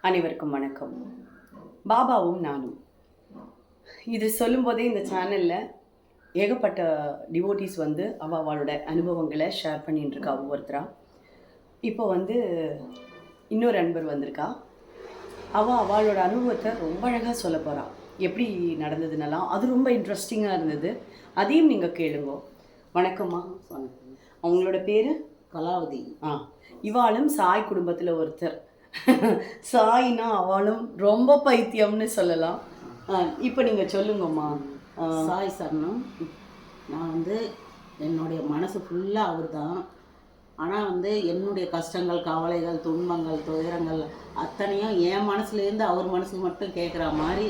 அனைவருக்கும் வணக்கம். பாபாவும் நானும் இது சொல்லும்போதே இந்த சேனலில் ஏகப்பட்ட டிவோட்டிஸ் வந்து அவளோட அனுபவங்களை ஷேர் பண்ணிட்டு இருக்கா ஒவ்வொருத்தரா. இப்போ வந்து இன்னொரு அன்பர் வந்திருக்கா. அவளோட அனுபவத்தை ரொம்ப அழகாக சொல்ல போகிறா. எப்படி நடந்ததுன்னெல்லாம் அது ரொம்ப இன்ட்ரெஸ்டிங்காக இருந்தது. அதையும் நீங்கள் கேளுங்க. வணக்கம்மா. வணக்கம். அவங்களோட பேர் கலாவதி. இவாளும் சாய் குடும்பத்தில் ஒருத்தர். சாய்னா அவளும் ரொம்ப பைத்தியம்னு சொல்லலாம். இப்போ நீங்கள் சொல்லுங்கம்மா. சாய் சரணம். நான் வந்து என்னுடைய மனசு ஃபுல்லாக அவர் தான். ஆனால் வந்து என்னுடைய கஷ்டங்கள், கவலைகள், துன்பங்கள், துயரங்கள் அத்தனையும் என் மனசுலேருந்து அவர் மனசுக்கு மட்டும் கேட்குற மாதிரி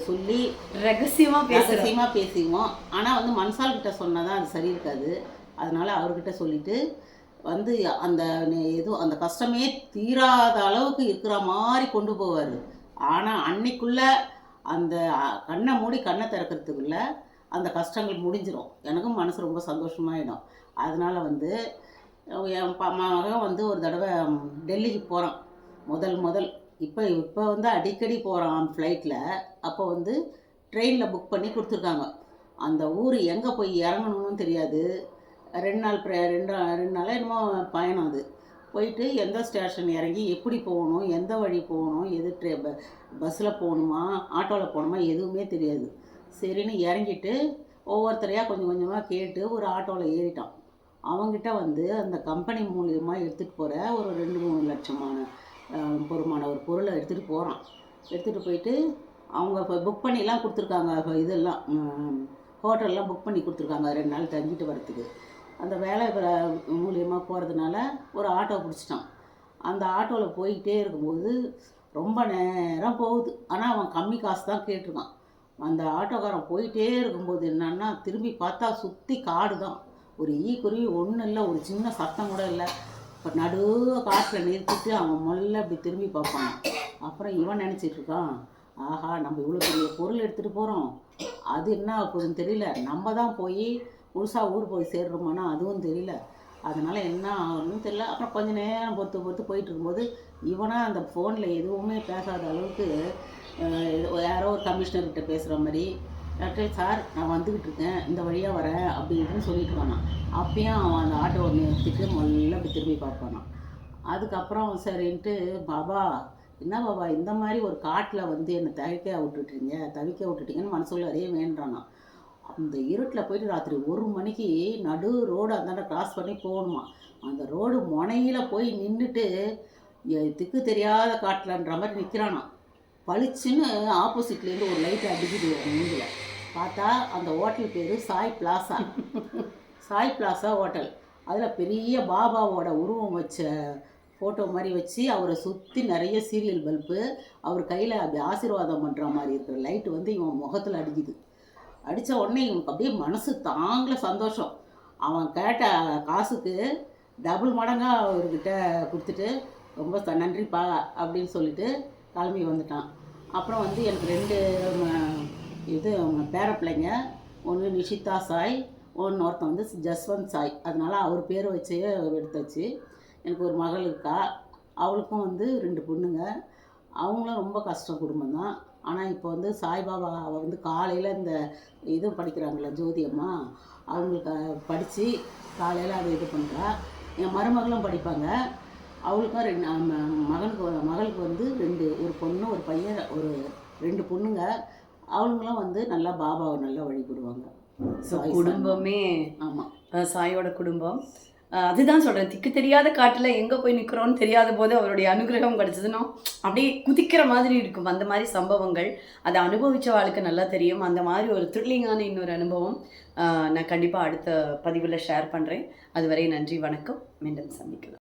சொல்லி ரகசியமாக பேசிக்குவோம். ஆனால் வந்து மனசால்கிட்ட சொன்னால் தான் அது சரி இருக்காது. அதனால் அவர்கிட்ட சொல்லிவிட்டு வந்து அந்த எதுவும் அந்த கஷ்டமே தீராத அளவுக்கு இருக்கிற மாதிரி கொண்டு போவார். ஆனால் அன்னைக்குள்ளே அந்த கண்ணை மூடி கண்ணை திறக்கிறதுக்குள்ளே அந்த கஷ்டங்கள் முடிஞ்சிடும். எனக்கும் மனசு ரொம்ப சந்தோஷமாயிடும். அதனால் வந்து என் மகன் வந்து ஒரு தடவை டெல்லிக்கு போகிறான். முதல் இப்போ வந்து அடிக்கடி போகிறான் ஃப்ளைட்டில். அப்போ வந்து ட்ரெயினில் புக் பண்ணி கொடுத்துருக்காங்க. அந்த ஊர் எங்கே போய் இறங்கணும்னு தெரியாது. 2 நாளாக என்னமோ பயணம். அது போயிட்டு எந்த ஸ்டேஷன் இறங்கி எப்படி போகணும், எந்த வழி போகணும், எது பஸ்ஸில் போகணுமா ஆட்டோவில் போகணுமா எதுவுமே தெரியாது. சரின்னு இறங்கிட்டு ஒவ்வொருத்தரையாக கொஞ்சம் கொஞ்சமாக கேட்டு ஒரு ஆட்டோவில் ஏறிட்டான். அவங்ககிட்ட வந்து அந்த கம்பெனி மூலியமாக எடுத்துகிட்டு போகிற ஒரு 2-3 லட்சமான பொறுமான ஒரு பொருளை எடுத்துகிட்டு போகிறான். எடுத்துகிட்டு போயிட்டு அவங்க இப்போ புக் பண்ணிலாம் கொடுத்துருக்காங்க. இதெல்லாம் ஹோட்டல்லாம் புக் பண்ணி கொடுத்துருக்காங்க 2 நாள் தங்கிட்டு வரத்துக்கு. அந்த வேலை மூலியமாக போகிறதுனால ஒரு ஆட்டோ பிடிச்சிட்டான். அந்த ஆட்டோவில் போய்கிட்டே இருக்கும்போது ரொம்ப நேரம் போகுது. ஆனால் அவன் கம்மி காசு தான் கேட்டிருக்கான். அந்த ஆட்டோக்காரன் போயிட்டே இருக்கும்போது என்னன்னா திரும்பி பார்த்தா சுற்றி காடு தான். ஒரு குருவி ஒன்றும் இல்லை, ஒரு சின்ன சத்தம் கூட இல்லை. இப்போ நடு காட்டில் நிறுத்திட்டு அவன் முதல்ல இப்படி திரும்பி பார்ப்பான். அப்புறம் இவன் நினச்சிட்ருக்கான், ஆஹா நம்ம இவ்வளோ பெரிய பொருள் எடுத்துகிட்டு போகிறோம், அது என்ன ஆகுதுன்னு தெரியல, நம்ம தான் போய் முழுசாக ஊர் போய் சேர்றோமானா அதுவும் தெரியல. அதனால் என்ன ஆகணும்னு தெரியல. அப்புறம் கொஞ்சம் நேரம் பொறுத்து போயிட்டு இருக்கும்போது இவனாக அந்த ஃபோனில் எதுவுமே பேசாத அளவுக்கு யாரோ ஒரு கமிஷனர்கிட்ட பேசுகிற மாதிரி, டாக்டர் சார் நான் வந்துக்கிட்டு இருக்கேன், இந்த வழியாக வரேன் அப்படி இப்படின்னு சொல்லிட்டு இருக்கானான். அப்பயும் அவன் அந்த ஆட்டோவை நிறுத்திட்டு முதல்ல அப்படி திரும்பி பார்ப்பானான். அதுக்கப்புறம் சரின்ட்டு, பாபா என்ன பாபா இந்த மாதிரி ஒரு காட்டில் வந்து என்னை தவிக்க விட்டுட்டீங்கன்னு மனசுக்குள்ளே வேண்டானான். அந்த இருட்டில் போயிட்டு ராத்திரி 1 மணிக்கு நடு ரோடு அந்தாண்ட கிராஸ் பண்ணி போகணுமா. அந்த ரோடு முனையில் போய் நின்றுட்டு திக்கு தெரியாத காட்டிலன்ற மாதிரி நிற்கிறானான். பளிச்சுன்னு ஆப்போசிட்லேருந்து ஒரு லைட் அடிக்குது மூஞ்சில். பார்த்தா அந்த ஹோட்டல் பேர் சாய் பிளாசா ஹோட்டல். அதில் பெரிய பாபாவோட உருவம் வச்ச ஃபோட்டோ மாதிரி வச்சு அவரை சுற்றி நிறைய சீரியல் பல்பு, அவர் கையில் அப்படி ஆசீர்வாதம் பண்ணுற மாதிரி இருக்கிற லைட்டு வந்து இவன் முகத்தில் அடிக்குது. அடித்த உடனே இவனுக்கு அப்படியே மனசு தாங்கல சந்தோஷம். அவன் கேட்ட காசுக்கு டபுள் மடங்காக அவர்கிட்ட கொடுத்துட்டு ரொம்ப நன்றிப்பா அப்படின்னு சொல்லிட்டு கிளம்பி வந்துட்டான். அப்புறம் வந்து எனக்கு 2 பேர பிள்ளைங்க, ஒன்று நிஷிதா சாய், ஒருத்தன் வந்து ஜஸ்வந்த் சாய். அதனால் அவர் பேர் வச்சே எடுத்தாச்சு. எனக்கு ஒரு மகள் இருக்கா, அவளுக்கும் வந்து 2 பொண்ணுங்க. அவங்களும் ரொம்ப கஷ்டம் குடும்பம் தான். ஆனால் இப்போ வந்து சாய்பாபா அவள் வந்து காலையில் இந்த இது படிக்கிறாங்கள ஜோதி அம்மா, அவங்களுக்கு படித்து காலையில் அதை இது பண்ணுறா. என் மருமகளும் படிப்பாங்க. அவளுக்கும் மகளுக்கு வந்து 2 ஒரு பொண்ணு ஒரு பையன், ஒரு 2 பொண்ணுங்க. அவங்களும் வந்து நல்லா பாபாவை நல்லா வழிபடுவாங்க. குடும்பமே ஆமாம் சாயோட குடும்பம். அதுதான் சொல்கிறேன், திக்கு தெரியாத காட்டில் எங்கே போய் நிற்கிறோன்னு தெரியாத போது அவருடைய அனுகிரகம் கிடச்சதுன்னா அப்படியே குதிக்கிற மாதிரி இருக்கும். அந்த மாதிரி சம்பவங்கள் அதை அனுபவித்த வாழ்க்கை நல்லா தெரியும். அந்த மாதிரி ஒரு த்ரில்லிங்கான இன்னொரு அனுபவம் நான் கண்டிப்பாக அடுத்த பதிவில் ஷேர் பண்ணுறேன். அதுவரை நன்றி, வணக்கம். மீண்டும் சந்திக்கலாம்.